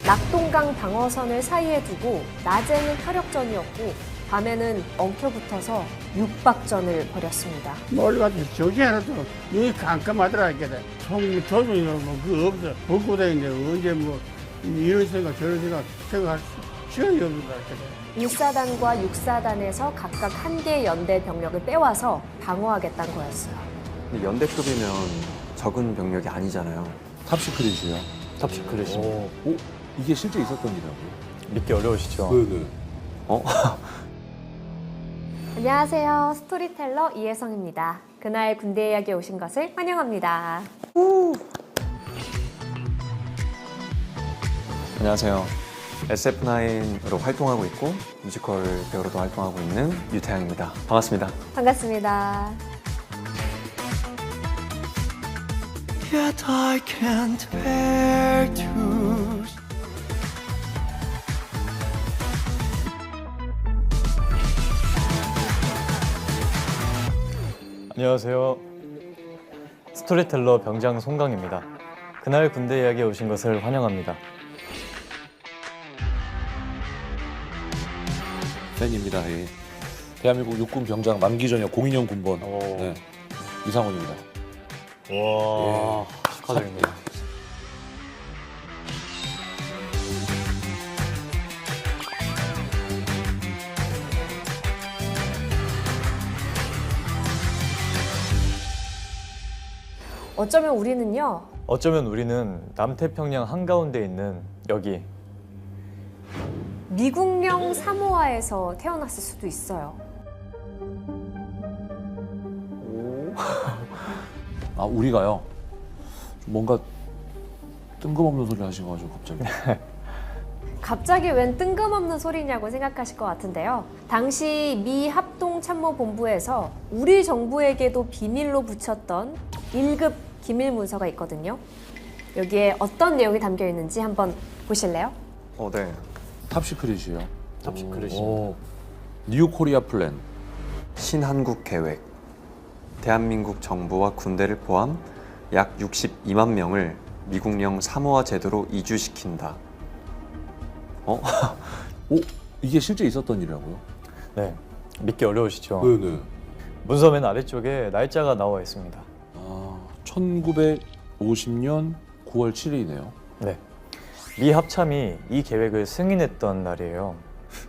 낙동강 방어선을 사이에 두고 낮에는 혈력전이었고 밤에는 엉켜붙어서 육박전을 벌였습니다. 몰라가지고 정신 하나도 눈이 깜깜하더라 이게. 총 조종이나 뭐 그거 없어. 벗고 다니는데 언제 뭐 이런 생각 저런 생각할 시간이 없는 것 같아. 1사단과 6사단에서 각각 한 개의 연대 병력을 빼와서 방어하겠다는 거였어요. 근데 연대급이면 적은 병력이 아니잖아요. 탑시크릿이요? 탑시크릿입니다. 오, 이게 실제 있었던 일이라고요? 믿기 어려우시죠? 네네. 어? 안녕하세요. 스토리텔러 이혜성입니다. 그날 군대 이야기에 오신 것을 환영합니다. 안녕하세요. SF9으로 활동하고 있고 뮤지컬 배우로도 활동하고 있는 유태양입니다. 반갑습니다. 반갑습니다. Yet I can't bear to 안녕하세요. 스토리텔러 병장 송강입니다. 그날 군대 이야기에 오신 것을 환영합니다. 팬입니다. 예. 대한민국 육군 병장 만기 전역 02년 군번 네. 이상훈입니다. 와, 축하드립니다. 어쩌면 우리는요. 어쩌면 우리는 남태평양 한가운데 있는 여기 미국령 사모아에서 태어났을 수도 있어요. 아 우리가요? 뭔가 뜬금없는 소리 하셔가지고 갑자기. 갑자기 웬 뜬금없는 소리냐고 생각하실 것 같은데요. 당시 미 합동참모본부에서 우리 정부에게도 비밀로 붙였던 1급 기밀 문서가 있거든요. 여기에 어떤 내용이 담겨 있는지 한번 보실래요? 네. 탑시크릿이요? 탑시크릿입니다. 오, 뉴 코리아 플랜. 신한국 계획. 대한민국 정부와 군대를 포함 약 62만 명을 미국령 사모아 제도로 이주시킨다. 오, 이게 실제 있었던 일이라고요? 네, 믿기 어려우시죠? 네네. 문서 맨 아래쪽에 날짜가 나와 있습니다. 아, 1950년 9월 7일이네요. 네, 미 합참이 이 계획을 승인했던 날이에요.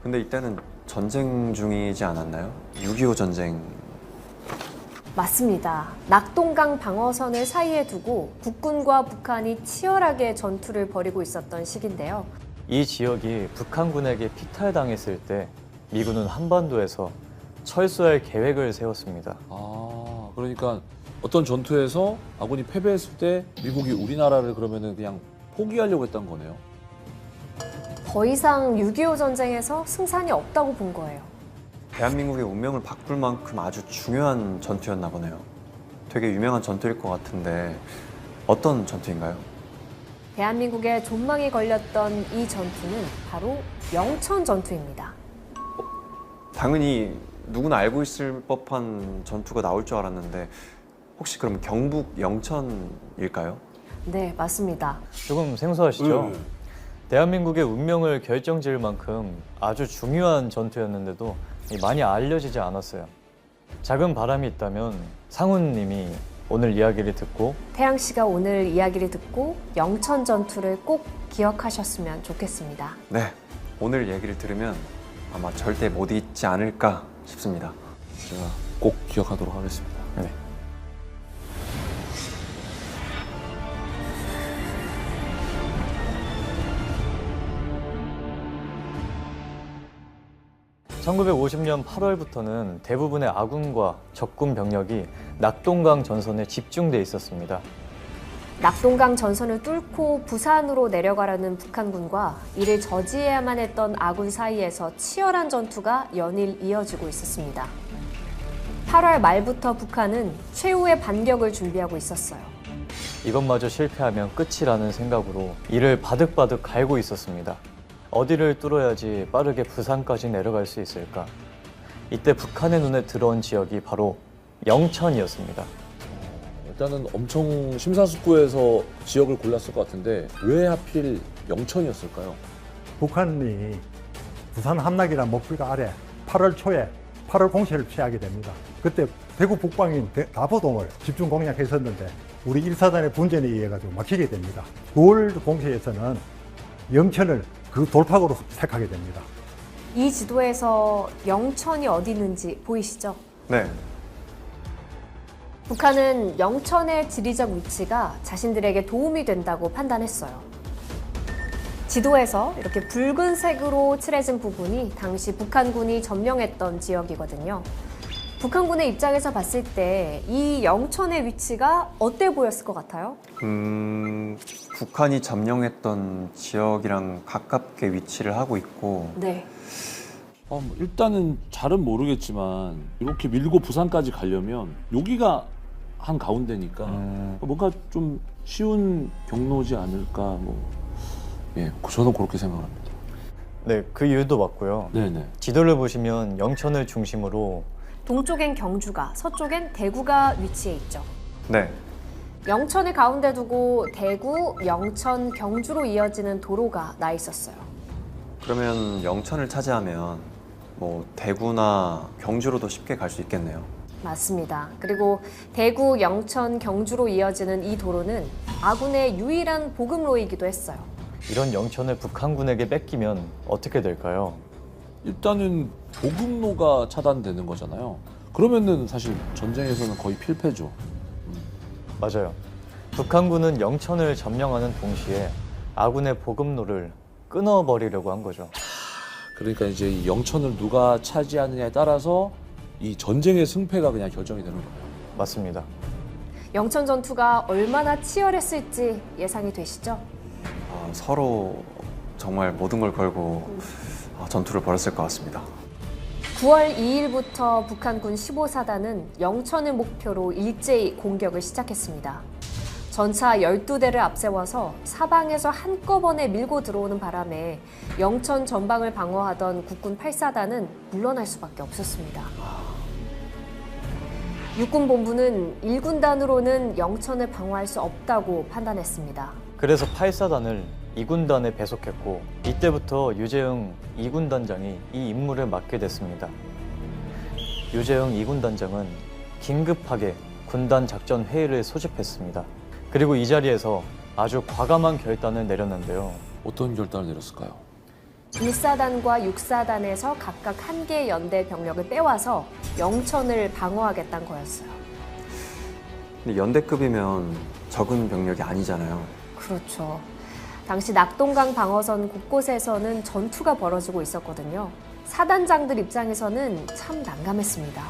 근데 이때는 전쟁 중이지 않았나요? 6.25 전쟁. 맞습니다. 낙동강 방어선을 사이에 두고 국군과 북한이 치열하게 전투를 벌이고 있었던 시기인데요. 이 지역이 북한군에게 피탈당했을 때 미군은 한반도에서 철수할 계획을 세웠습니다. 아, 그러니까 어떤 전투에서 아군이 패배했을 때 미국이 우리나라를 그러면은 그냥 포기하려고 했던 거네요. 더 이상 6.25 전쟁에서 승산이 없다고 본 거예요. 대한민국의 운명을 바꿀 만큼 아주 중요한 전투였나 보네요. 되게 유명한 전투일 것 같은데 어떤 전투인가요? 대한민국의 존망이 걸렸던 이 전투는 바로 영천 전투입니다. 당연히 누구나 알고 있을 법한 전투가 나올 줄 알았는데 혹시 그럼 경북 영천일까요? 네, 맞습니다. 조금 생소하시죠? 대한민국의 운명을 결정지을 만큼 아주 중요한 전투였는데도 많이 알려지지 않았어요. 작은 바람이 있다면 상훈님이 오늘 이야기를 듣고 태양 씨가 오늘 이야기를 듣고 영천 전투를 꼭 기억하셨으면 좋겠습니다. 네, 오늘 얘기를 들으면 아마 절대 못 잊지 않을까 싶습니다. 제가 꼭 기억하도록 하겠습니다. 네. (1950년 8월부터는) 대부분의 아군과 적군 병력이 낙동강 전선에 집중돼 있었습니다. 낙동강 전선을 뚫고 부산으로 내려가려는 북한군과 이를 저지해야만 했던 아군 사이에서 치열한 전투가 연일 이어지고 있었습니다. 8월 말부터 북한은 최후의 반격을 준비하고 있었어요. 이것마저 실패하면 끝이라는 생각으로 이를 바득바득 갈고 있었습니다. 어디를 뚫어야지 빠르게 부산까지 내려갈 수 있을까? 이때 북한의 눈에 들어온 지역이 바로 영천이었습니다. 일단은 엄청 심사숙고해서 지역을 골랐을 것 같은데 왜 하필 영천이었을까요? 북한이 부산 함락이라는 목표 아래 8월 초에 8월 공세를 취하게 됩니다. 그때 대구 북방인 다보동을 집중 공략했었는데 우리 1사단의 분전에 의해 가지고 막히게 됩니다. 9월 공세에서는 영천을 그 돌파구로 택하게 됩니다. 이 지도에서 영천이 어디 있는지 보이시죠? 네. 북한은 영천의 지리적 위치가 자신들에게 도움이 된다고 판단했어요. 지도에서 이렇게 붉은색으로 칠해진 부분이 당시 북한군이 점령했던 지역이거든요. 북한군의 입장에서 봤을 때 이 영천의 위치가 어때 보였을 것 같아요? 북한이 점령했던 지역이랑 가깝게 위치를 하고 있고 네. 일단은 잘은 모르겠지만 이렇게 밀고 부산까지 가려면 여기가 한 가운데니까 뭔가 좀 쉬운 경로지 않을까 예, 저는 그렇게 생각합니다. 네, 그 이유도 맞고요. 네네. 지도를 보시면 영천을 중심으로 동쪽엔 경주가, 서쪽엔 대구가 위치해 있죠. 네. 영천을 가운데 두고 대구, 영천, 경주로 이어지는 도로가 나 있었어요. 그러면 영천을 차지하면 뭐 대구나 경주로도 쉽게 갈 수 있겠네요. 맞습니다. 그리고 대구, 영천, 경주로 이어지는 이 도로는 아군의 유일한 보급로이기도 했어요. 이런 영천을 북한군에게 뺏기면 어떻게 될까요? 일단은 보급로가 차단되는 거잖아요. 그러면은 사실 전쟁에서는 거의 필패죠. 맞아요. 북한군은 영천을 점령하는 동시에 아군의 보급로를 끊어버리려고 한 거죠. 그러니까 이제 이 영천을 누가 차지하느냐에 따라서 이 전쟁의 승패가 그냥 결정이 되는 거예요. 맞습니다. 영천 전투가 얼마나 치열했을지 예상이 되시죠? 서로 정말 모든 걸 걸고 전투를 벌였을 것 같습니다. 9월 2일부터 북한군 15사단은 영천을 목표로 일제히 공격을 시작했습니다. 전차 12대를 앞세워서 사방에서 한꺼번에 밀고 들어오는 바람에 영천 전방을 방어하던 국군 8사단은 물러날 수밖에 없었습니다. 육군본부는 1군단으로는 영천을 방어할 수 없다고 판단했습니다. 그래서 8사단을 2군단에 배속했고 이때부터 유재흥 2군단장이 이 임무를 맡게 됐습니다. 유재흥 2군단장은 긴급하게 군단 작전 회의를 소집했습니다. 그리고 이 자리에서 아주 과감한 결단을 내렸는데요. 어떤 결단을 내렸을까요? 1사단과 6사단에서 각각 한 개의 연대 병력을 빼와서 영천을 방어하겠다는 거였어요. 근데 연대급이면 적은 병력이 아니잖아요. 그렇죠. 당시 낙동강 방어선 곳곳에서는 전투가 벌어지고 있었거든요. 사단장들 입장에서는 참 난감했습니다.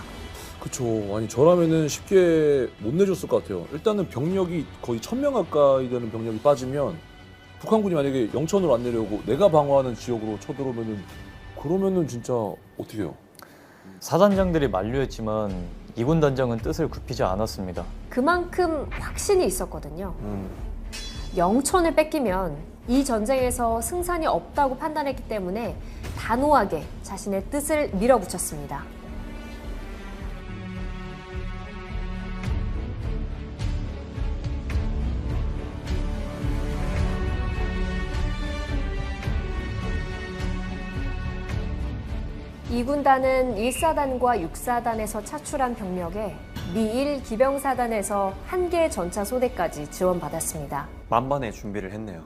그쵸. 아니 저라면은 쉽게 못 내줬을 것 같아요. 일단은 병력이 거의 1000명 가까이 되는 병력이 빠지면 북한군이 만약에 영천으로 안 내려오고 내가 방어하는 지역으로 쳐들어오면은 그러면은 진짜 어떻게 해요? 사단장들이 만류했지만 2군단장은 뜻을 굽히지 않았습니다. 그만큼 확신이 있었거든요. 영천을 뺏기면 이 전쟁에서 승산이 없다고 판단했기 때문에 단호하게 자신의 뜻을 밀어붙였습니다. 이 군단은 1사단과 6사단에서 차출한 병력에 미1 기병사단에서 한 개의 전차 소대까지 지원받았습니다. 만반의 준비를 했네요.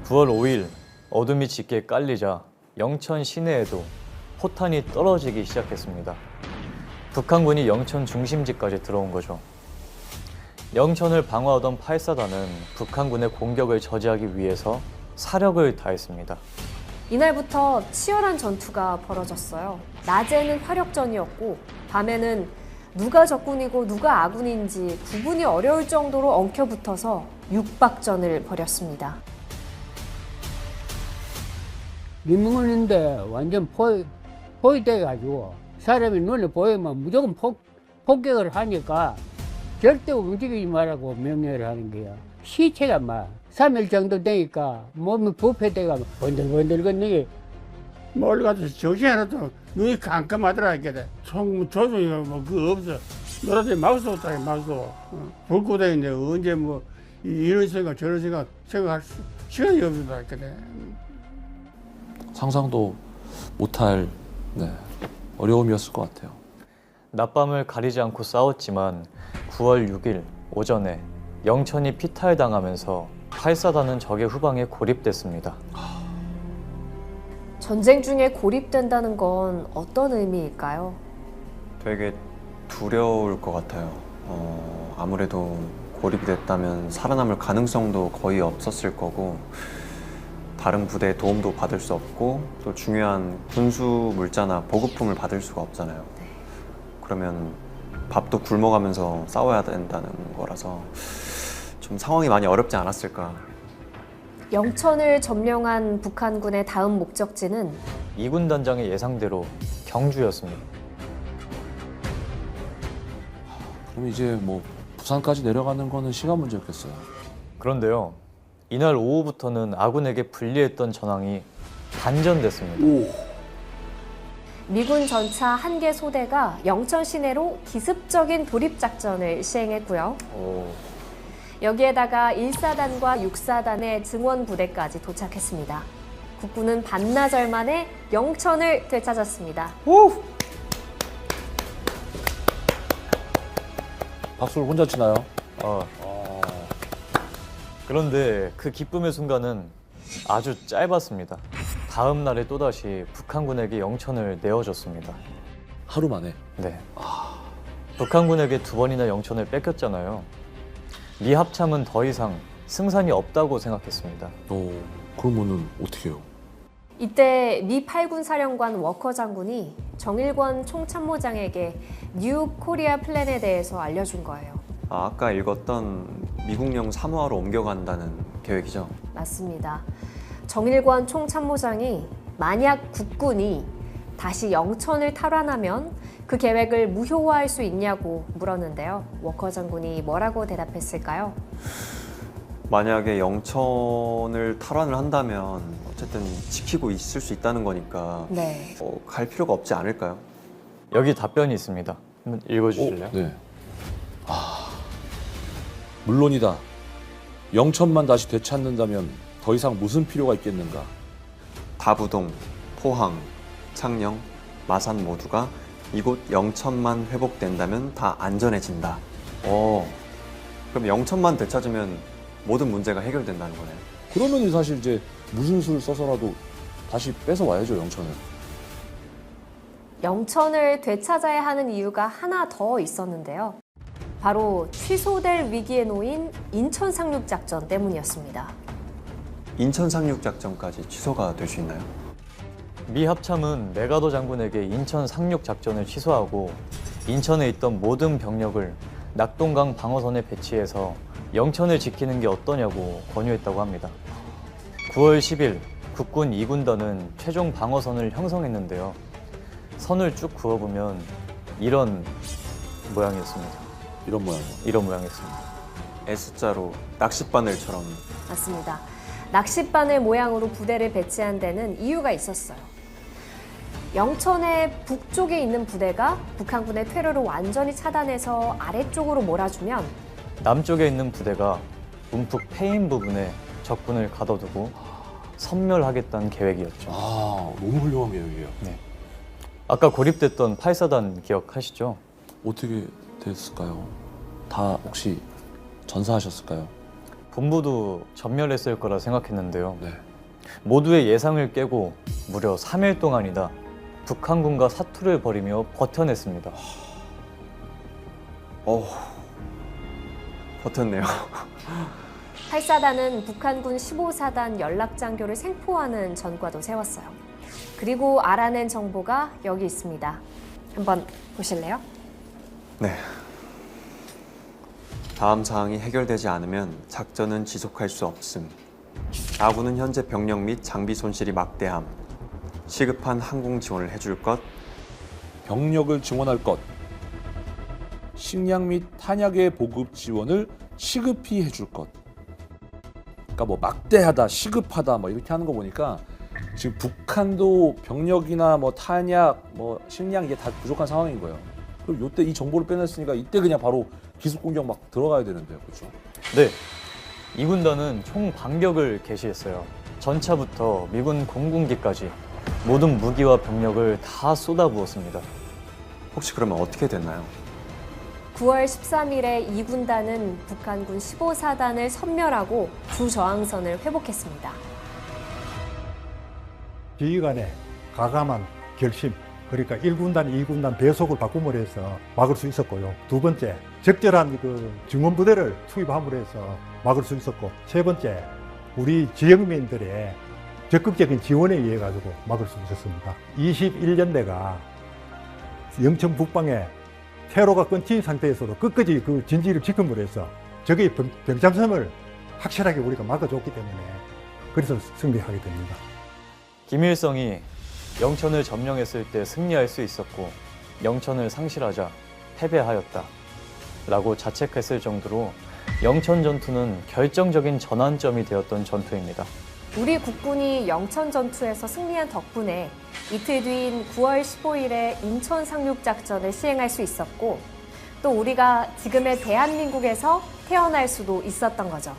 9월 5일 어둠이 짙게 깔리자 영천 시내에도 포탄이 떨어지기 시작했습니다. 북한군이 영천 중심지까지 들어온 거죠. 영천을 방어하던 8사단은 북한군의 공격을 저지하기 위해서 사력을 다했습니다. 이날부터 치열한 전투가 벌어졌어요. 낮에는 화력전이었고 밤에는 누가 적군이고 누가 아군인지 구분이 어려울 정도로 엉켜붙어서 육박전을 벌였습니다. 민문인데 완전 포위돼가지고 사람이 눈에 보이면 무조건 폭격을 하니까 절대 움직이지 말라고 명령을 하는 거야. 시체가 막 3일 정도 되니까 몸이 부패돼가 번들번들거리게 뭘 가서 정신 하나도 눈이 깜깜하더라 이게 총 조종이 뭐 그거 없어. 노란데 마우스 없다, 마우스. 벚꽃에 이제 언제 뭐 이런 생각 저런 생각할 시간이 없다 했거든. 상상도 못할 네, 어려움이었을 것 같아요. 낮밤을 가리지 않고 싸웠지만 9월 6일 오전에 영천이 피탈당하면서 8사단은 적의 후방에 고립됐습니다. 전쟁 중에 고립된다는 건 어떤 의미일까요? 되게 두려울 것 같아요. 아무래도 고립이 됐다면 살아남을 가능성도 거의 없었을 거고 다른 부대의 도움도 받을 수 없고 또 중요한 군수 물자나 보급품을 받을 수가 없잖아요. 그러면 밥도 굶어가면서 싸워야 된다는 거라서 좀 상황이 많이 어렵지 않았을까. 영천을 점령한 북한군의 다음 목적지는 이군 단장의 예상대로 경주였습니다. 그럼 이제 뭐 부산까지 내려가는 거는 시간 문제였겠어요. 그런데요, 이날 오후부터는 아군에게 불리했던 전황이 반전됐습니다. 미군 전차 1개 소대가 영천 시내로 기습적인 돌입작전을 시행했고요. 여기에다가 1사단과 6사단의 증원 부대까지 도착했습니다. 국군은 반나절 만에 영천을 되찾았습니다. 박수를 혼자 치나요? 그런데 그 기쁨의 순간은 아주 짧았습니다. 다음 날에 또다시 북한군에게 영천을 내어줬습니다. 하루 만에. 네. 북한군에게 2번이나 영천을 뺏겼잖아요. 미 합참은 더 이상 승산이 없다고 생각했습니다. 그러면은 어떻게 해요? 이때 미 8군 사령관 워커 장군이 정일권 총참모장에게 뉴 코리아 플랜에 대해서 알려준 거예요. 아까 읽었던 미국령 3호하로 옮겨간다는 계획이죠. 맞습니다. 정일권 총참모장이 만약 국군이 다시 영천을 탈환하면 그 계획을 무효화할 수 있냐고 물었는데요. 워커 장군이 뭐라고 대답했을까요? 만약에 영천을 탈환을 한다면 어쨌든 지키고 있을 수 있다는 거니까 네. 갈 필요가 없지 않을까요? 여기 답변이 있습니다. 한번 읽어주실래요? 네. 물론이다. 영천만 다시 되찾는다면 더 이상 무슨 필요가 있겠는가? 다부동, 포항, 창녕, 마산 모두가 이곳 영천만 회복된다면 다 안전해진다. 그럼 영천만 되찾으면 모든 문제가 해결된다는 거네요. 그러면 사실 이제 무슨 수를 써서라도 다시 뺏어 와야죠, 영천을. 영천을 되찾아야 하는 이유가 하나 더 있었는데요. 바로 취소될 위기에 놓인 인천 상륙작전 때문이었습니다. 인천 상륙작전까지 취소가 될 수 있나요? 미 합참은 메가더 장군에게 인천 상륙 작전을 취소하고 인천에 있던 모든 병력을 낙동강 방어선에 배치해서 영천을 지키는 게 어떠냐고 권유했다고 합니다. 9월 10일 국군 2군단은 최종 방어선을 형성했는데요. 선을 쭉 그어보면 이런 모양이었습니다. 이런 모양이요. 이런 모양이었습니다. S자로 낚싯바늘처럼. 맞습니다. 낚싯바늘 모양으로 부대를 배치한 데는 이유가 있었어요. 영천의 북쪽에 있는 부대가 북한군의 퇴로를 완전히 차단해서 아래쪽으로 몰아주면 남쪽에 있는 부대가 움푹 패인 부분에 적군을 가둬두고 섬멸하겠다는 계획이었죠. 너무 훌륭한 계획이에요. 아까 고립됐던 8사단 기억하시죠? 어떻게 됐을까요? 다 혹시 전사하셨을까요? 본부도 전멸했을 거라 생각했는데요. 네. 모두의 예상을 깨고 무려 3일 동안이나 북한군과 사투를 벌이며 버텨냈습니다. 버텼네요. 8사단은 북한군 15사단 연락장교를 생포하는 전과도 세웠어요. 그리고 알아낸 정보가 여기 있습니다. 한번 보실래요? 네. 다음 사항이 해결되지 않으면 작전은 지속할 수 없음. 아군은 현재 병력 및 장비 손실이 막대함. 시급한 항공 지원을 해줄 것. 병력을 증원할 것. 식량 및 탄약의 보급 지원을 시급히 해줄 것. 그러니까 뭐 막대하다, 시급하다 뭐 이렇게 하는 거 보니까 지금 북한도 병력이나 뭐 탄약, 뭐 식량 이게 다 부족한 상황인 거예요. 그럼 요때 이 정보를 빼냈으니까 이때 그냥 바로 기습 공격 막 들어가야 되는데요, 그렇죠? 네, 이 군단은 총 반격을 개시했어요. 전차부터 미군 공군기까지 모든 무기와 병력을 다 쏟아부었습니다. 혹시 그러면 어떻게 됐나요? 9월 13일에 이 군단은 북한군 15사단을 섬멸하고 주저항선을 회복했습니다. 지휘관의 과감한 결심, 그러니까 1군단, 2군단 배속을 바꿈으로 해서 막을 수 있었고요. 두 번째, 적절한 그 증원부대를 투입함으로 해서 막을 수 있었고, 세 번째, 우리 지역민들의 적극적인 지원에 의해 가지고 막을 수 있었습니다. 21년대가 영천 북방에 테러가 끊긴 상태에서도 끝까지 그 진지를 지킴으로 해서 적의 병참선을 확실하게 우리가 막아줬기 때문에 그래서 승리하게 됩니다. 김일성이 영천을 점령했을 때 승리할 수 있었고 영천을 상실하자 패배하였다 라고 자책했을 정도로 영천 전투는 결정적인 전환점이 되었던 전투입니다. 우리 국군이 영천 전투에서 승리한 덕분에 이틀 뒤인 9월 15일에 인천 상륙작전을 시행할 수 있었고 또 우리가 지금의 대한민국에서 태어날 수도 있었던 거죠.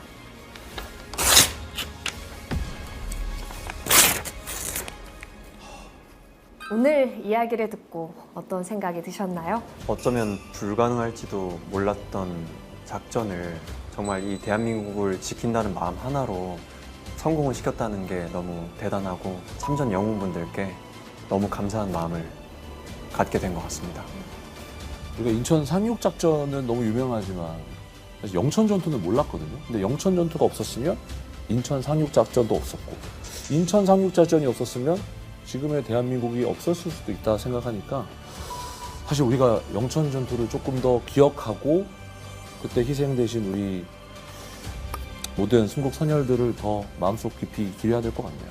오늘 이야기를 듣고 어떤 생각이 드셨나요? 어쩌면 불가능할지도 몰랐던 작전을 정말 이 대한민국을 지킨다는 마음 하나로 성공을 시켰다는 게 너무 대단하고 참전 영웅분들께 너무 감사한 마음을 갖게 된 것 같습니다. 우리가 인천 상륙작전은 너무 유명하지만 사실 영천 전투는 몰랐거든요. 근데 영천 전투가 없었으면 인천 상륙작전도 없었고 인천 상륙작전이 없었으면 지금의 대한민국이 없었을 수도 있다 생각하니까 사실 우리가 영천 전투를 조금 더 기억하고 그때 희생되신 우리 모든 순국 선열들을 더 마음속 깊이 기려야 될 것 같네요.